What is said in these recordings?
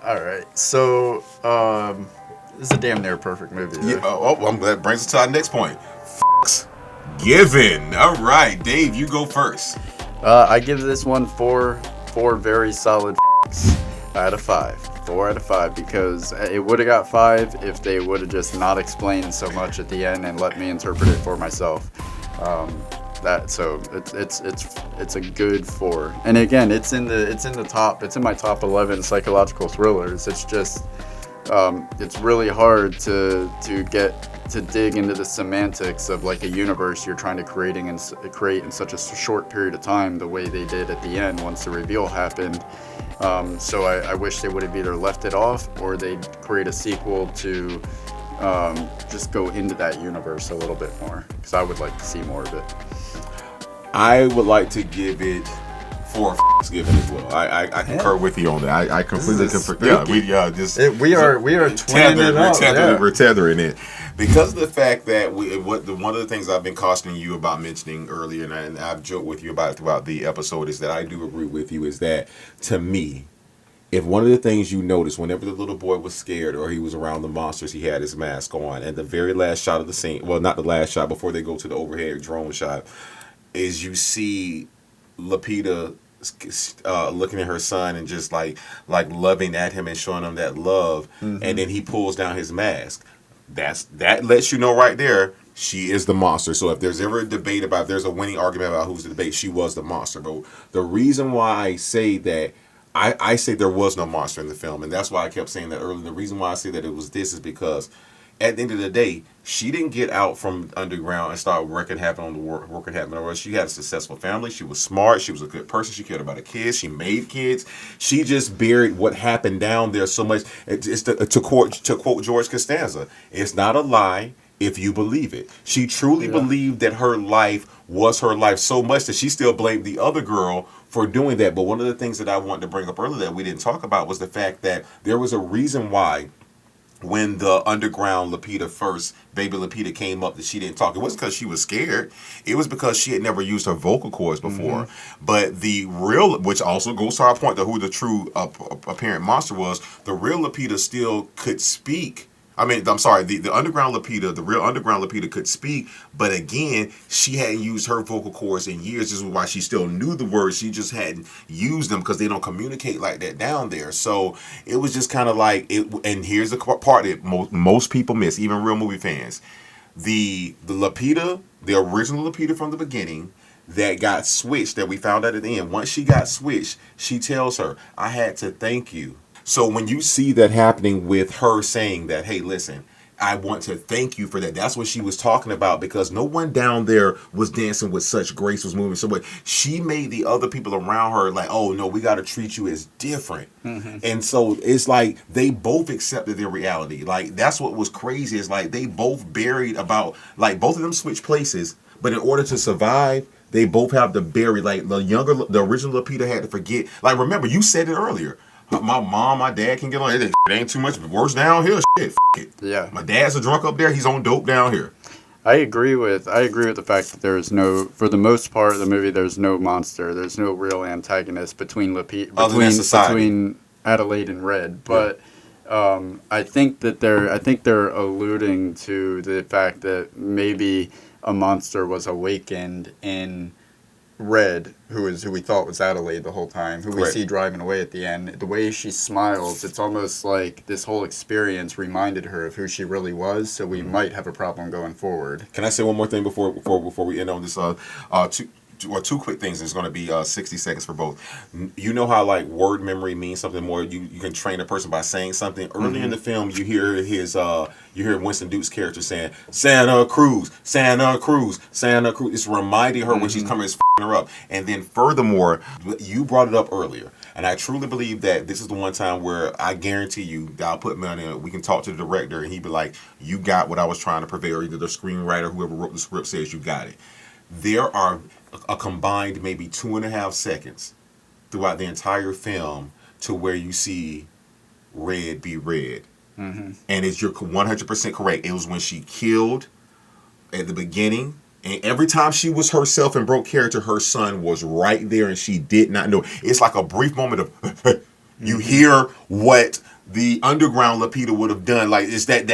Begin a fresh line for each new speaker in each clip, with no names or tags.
All right. So, this is a damn near perfect movie.
Yeah,
Right?
well, that brings us to our next point. Fucks given. All right, Dave, you go first.
I give this one four very solid out of five. 4 out of 5 because it would have got 5 if they would have just not explained so much at the end and let me interpret it for myself. It's a good 4. And again, it's in the top. It's in my top 11 psychological thrillers. It's just it's really hard to dig into the semantics of like a universe you're trying to create in such a short period of time the way they did at the end once the reveal happened. So I wish they would have either left it off or they'd create a sequel to just go into that universe a little bit more because I would like to see more of it.
I would like to give it 4 given as well. I concur with you on that. I completely concur. Yeah, we are
twinning up.
We're tethering it because of the fact that one of the things I've been cautioning you about mentioning earlier, and I've joked with you about it throughout the episode, is that I do agree with you. Is that to me, if one of the things you notice whenever the little boy was scared or he was around the monsters, he had his mask on, and the very last shot of the scene, well, not the last shot before they go to the overhead drone shot, is you see Lapita looking at her son and just like loving at him and showing him that love, and then he pulls down his mask. That lets you know right there she is the monster. So if there's ever a debate about, if there's a winning argument about who's the debate, she was the monster. But the reason why I say that, I say there was no monster in the film, and that's why I kept saying that earlier. The reason why I say that it was this is because at the end of the day, she didn't get out from underground and start wreaking havoc on the world. She had a successful family. She was smart. She was a good person. She cared about her kids. She made kids. She just buried what happened down there so much. To quote George Costanza, it's not a lie if you believe it. She truly believed that her life was her life so much that she still blamed the other girl for doing that. But one of the things that I wanted to bring up earlier that we didn't talk about was the fact that there was a reason why when the underground baby Lapita came up, that she didn't talk. It wasn't because she was scared. It was because she had never used her vocal cords before. But the real, which also goes to our point of who the true apparent monster was, the real Lapita still could speak. I mean, I'm sorry, the underground Lapita, the real underground Lapita could speak, but again, she hadn't used her vocal cords in years. This is why she still knew the words. She just hadn't used them because they don't communicate like that down there. So it was just kind of like it. And here's the part that most people miss, even real movie fans. The Lapita, the original Lapita from the beginning, that got switched, that we found out at the end. Once she got switched, she tells her, "I had to thank you." So when you see that happening with her saying that, "Hey, listen, I want to thank you for that," that's what she was talking about, because no one down there was dancing with such grace, was moving so much. She made the other people around her like, "Oh no, we got to treat you as different." And so it's like they both accepted their reality. Like that's what was crazy, is like they both buried about, like both of them switched places, but in order to survive, they both have to bury. Like the original Lapita had to forget. Like remember, you said it earlier. My mom, my dad can get on it. It ain't too much worse down here. Shit, f it.
Yeah.
My dad's a drunk up there. He's on dope down here.
I agree with the fact that there is no, for the most part of the movie, there's no monster. There's no real antagonist between Adelaide and Red. But I think they're alluding to the fact that maybe a monster was awakened in Red, who we thought was Adelaide the whole time, who we see driving away at the end. The way she smiles, it's almost like this whole experience reminded her of who she really was, so we might have a problem going forward.
Can I say one more thing before we end on this? Two quick things. It's going to be 60 seconds for both. You know how like word memory means something more. You can train a person by saying something. Early in the film, you hear Winston Duke's character saying Santa Cruz, Santa Cruz, Santa Cruz. It's reminding her when she's coming, it's f***ing her up. And then furthermore, you brought it up earlier, and I truly believe that this is the one time where I guarantee you that I'll put money on it. We can talk to the director, and he'd be like, "You got what I was trying to convey," or either the screenwriter, whoever wrote the script, says you got it. There are a combined maybe 2.5 seconds throughout the entire film to where you see Red be Red. And you're 100% correct. It was when she killed at the beginning, and every time she was herself and broke character, her son was right there and she did not know. It's like a brief moment of you hear what the underground Lapita would have done. Like it's that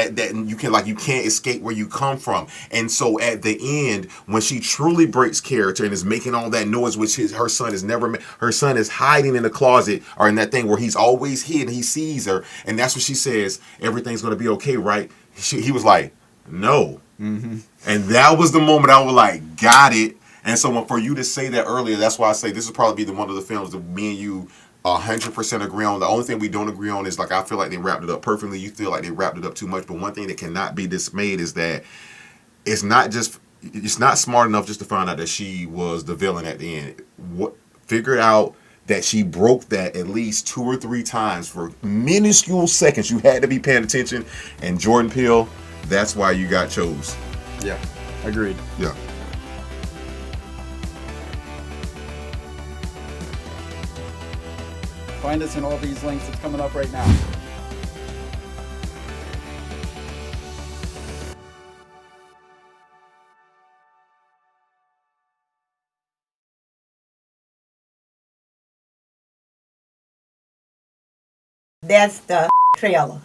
you can't escape where you come from. And so at the end, when she truly breaks character and is making all that noise, which her son is never, her son is hiding in the closet or in that thing where he's always hid. He sees her, and that's what she says. Everything's gonna be okay, right? He was like, no.
Mm-hmm.
And that was the moment I was like, got it. And so for you to say that earlier, that's why I say this will probably be one of the films that me and you 100% agree on. The only thing we don't agree on is like I feel like they wrapped it up perfectly. You feel like they wrapped it up too much. But one thing that cannot be dismayed is that it's not smart enough just to find out that she was the villain at the end. Figure out that she broke that at least 2 or 3 times for minuscule seconds. You had to be paying attention. And Jordan Peele, that's why you got chose.
Yeah, agreed.
Yeah.
Find us in all these links. It's coming up right now.
That's the trailer.